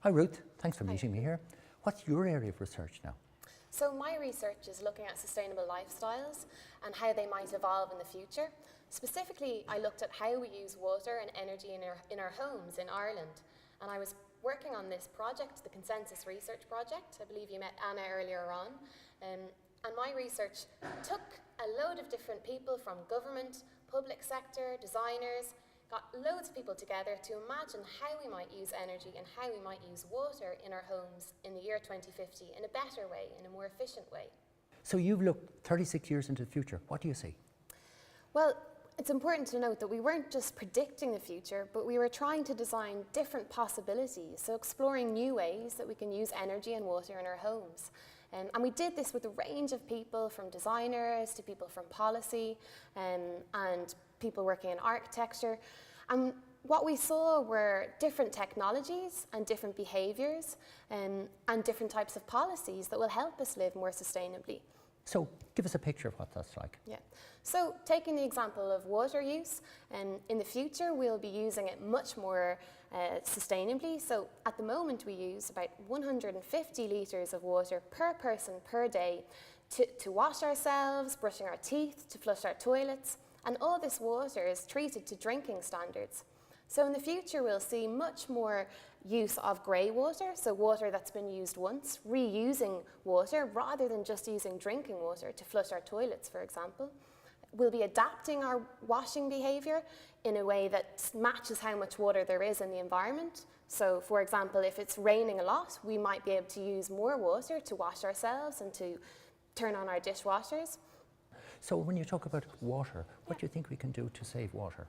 Hi Ruth, thanks for Hi. meeting me here. What's your area of research now? So my research is looking at sustainable lifestyles and how they might evolve in the future. Specifically, I looked at how we use water and energy in our homes in Ireland. And I was working on this project, the Consensus Research Project. I believe you met Anna earlier on. And my research took a load of different people from government, public sector, designers, got loads of people together to imagine how we might use energy and how we might use water in our homes in the year 2050 in a better way, in a more efficient way. So you've looked 36 years into the future. What do you see? Well, it's important to note that we weren't just predicting the future, but we were trying to design different possibilities, so exploring new ways that we can use energy and water in our homes. And we did this with a range of people, from designers to people from policy and people working in architecture. And what we saw were different technologies and different behaviours and different types of policies that will help us live more sustainably. So give us a picture of what that's like. Yeah. So taking the example of water use, in the future we'll be using it much more sustainably. So at the moment we use about 150 litres of water per person per day to wash ourselves, brushing our teeth, to flush our toilets, and all this water is treated to drinking standards. So in the future we'll see much more use of grey water, so water that's been used once, reusing water rather than just using drinking water to flush our toilets, for example. We'll be adapting our washing behaviour in a way that matches how much water there is in the environment. So for example, if it's raining a lot, we might be able to use more water to wash ourselves and to turn on our dishwashers. So when you talk about water, what do you think we can do to save water?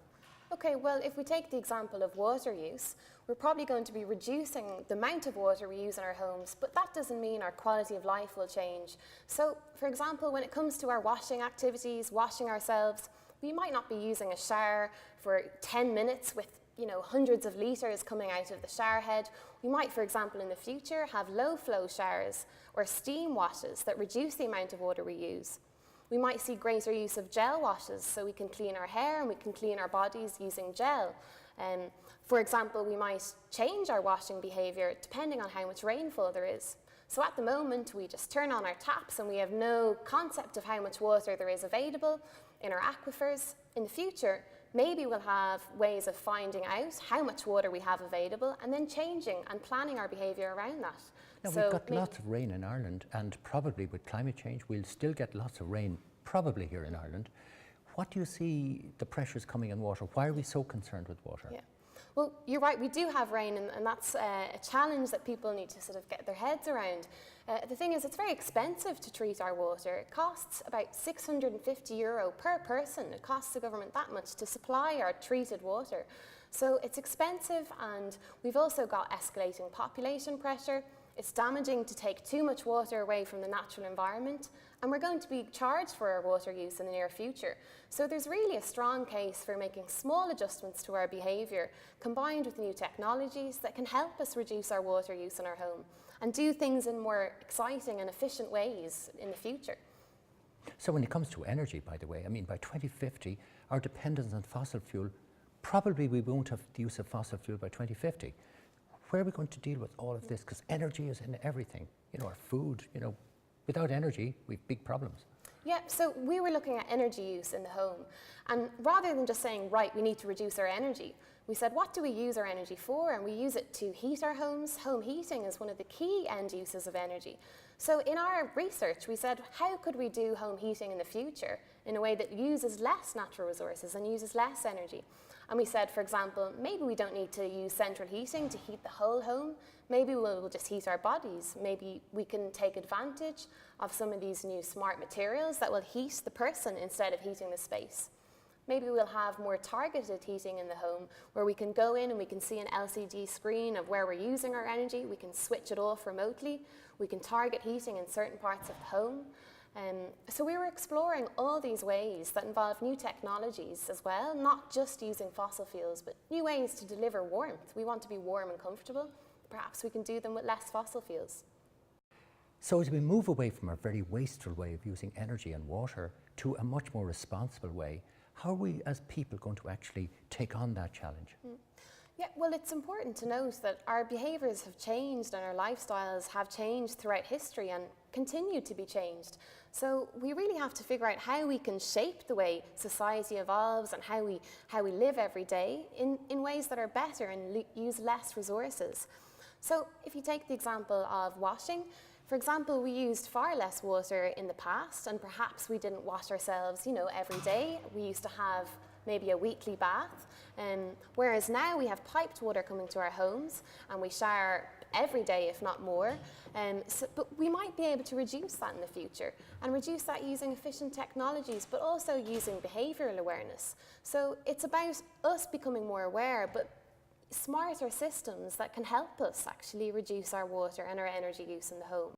Okay, well, if we take the example of water use, we're probably going to be reducing the amount of water we use in our homes, but that doesn't mean our quality of life will change. So, for example, when it comes to our washing activities, washing ourselves, we might not be using a shower for 10 minutes with hundreds of litres coming out of the shower head. We might, for example, in the future have low flow showers or steam washes that reduce the amount of water we use. We might see greater use of gel washes, so we can clean our hair and we can clean our bodies using gel. For example, we might change our washing behaviour depending on how much rainfall there is. So at the moment, we just turn on our taps and we have no concept of how much water there is available in our aquifers. In the future, maybe we'll have ways of finding out how much water we have available and then changing and planning our behaviour around that. Now So we've got lots of rain in Ireland, and probably with climate change we'll still get lots of rain probably here in Ireland. What do you see the pressures coming on water? Why are we so concerned with water? Yeah. Well, you're right, we do have rain, and that's a challenge that people need to sort of get their heads around. The thing is, it's very expensive to treat our water. It costs about €650 per person. It costs the government that much to supply our treated water. So it's expensive, and we've also got escalating population pressure. It's damaging to take too much water away from the natural environment, and we're going to be charged for our water use in the near future. So there's really a strong case for making small adjustments to our behaviour, combined with new technologies that can help us reduce our water use in our home and do things in more exciting and efficient ways in the future. So when it comes to energy, by the way, I mean by 2050 our dependence on fossil fuel, probably we won't have the use of fossil fuel by 2050. Where are we going to deal with all of this? Because energy is in everything, our food, without energy, we've big problems. Yeah, so we were looking at energy use in the home, and rather than just saying, right, we need to reduce our energy, we said, what do we use our energy for? And we use it to heat our homes. Home heating is one of the key end uses of energy. So in our research, we said, how could we do home heating in the future in a way that uses less natural resources and uses less energy? And we said, for example, maybe we don't need to use central heating to heat the whole home. Maybe we'll just heat our bodies. Maybe we can take advantage of some of these new smart materials that will heat the person instead of heating the space. Maybe we'll have more targeted heating in the home where we can go in and we can see an LCD screen of where we're using our energy. We can switch it off remotely. We can target heating in certain parts of the home. So we were exploring all these ways that involve new technologies as well, not just using fossil fuels, but new ways to deliver warmth. We want to be warm and comfortable. Perhaps we can do them with less fossil fuels. So as we move away from a very wasteful way of using energy and water to a much more responsible way, how are we as people going to actually take on that challenge? Yeah, well, it's important to note that our behaviours have changed and our lifestyles have changed throughout history and continue to be changed. So we really have to figure out how we can shape the way society evolves and how we live every day in ways that are better and use less resources. So if you take the example of washing, for example, we used far less water in the past, and perhaps we didn't wash ourselves, every day. We used to have maybe a weekly bath, whereas now we have piped water coming to our homes and we shower every day, if not more. But we might be able to reduce that in the future, and reduce that using efficient technologies, but also using behavioural awareness. So it's about us becoming more aware, but smarter systems that can help us actually reduce our water and our energy use in the home.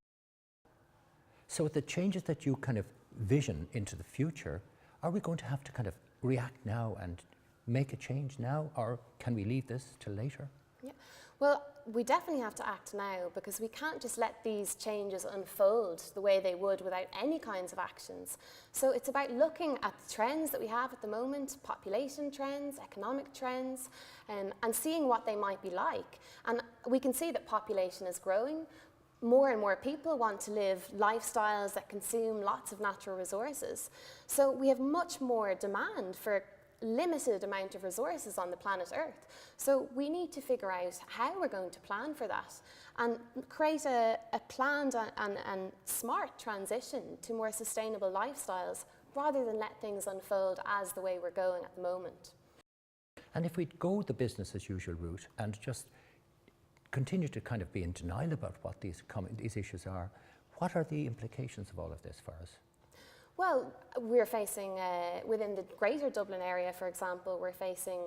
So the changes that you kind of vision into the future, are we going to have to kind of react now and make a change now, or can we leave this till later? Yeah. Well, we definitely have to act now, because we can't just let these changes unfold the way they would without any kinds of actions. So it's about looking at the trends that we have at the moment, population trends, economic trends, and seeing what they might be like. And we can see that population is growing. More and more people want to live lifestyles that consume lots of natural resources. So we have much more demand for limited amount of resources on the planet Earth. So we need to figure out how we're going to plan for that and create a planned and smart transition to more sustainable lifestyles, rather than let things unfold as the way we're going at the moment. And if we go the business as usual route and just continue to kind of be in denial about what these issues are, what are the implications of all of this for us? Well, we're facing, within the greater Dublin area, for example, we're facing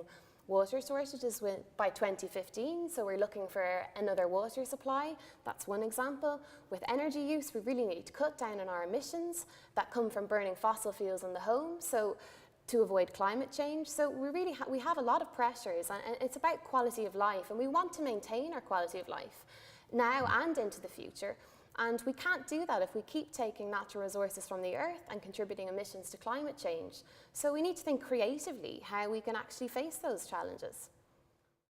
water shortages by 2015, so we're looking for another water supply. That's one example. With energy use, we really need to cut down on our emissions that come from burning fossil fuels in the home, so to avoid climate change. So we have a lot of pressures, and it's about quality of life, and we want to maintain our quality of life now and into the future. And we can't do that if we keep taking natural resources from the earth and contributing emissions to climate change. So we need to think creatively how we can actually face those challenges.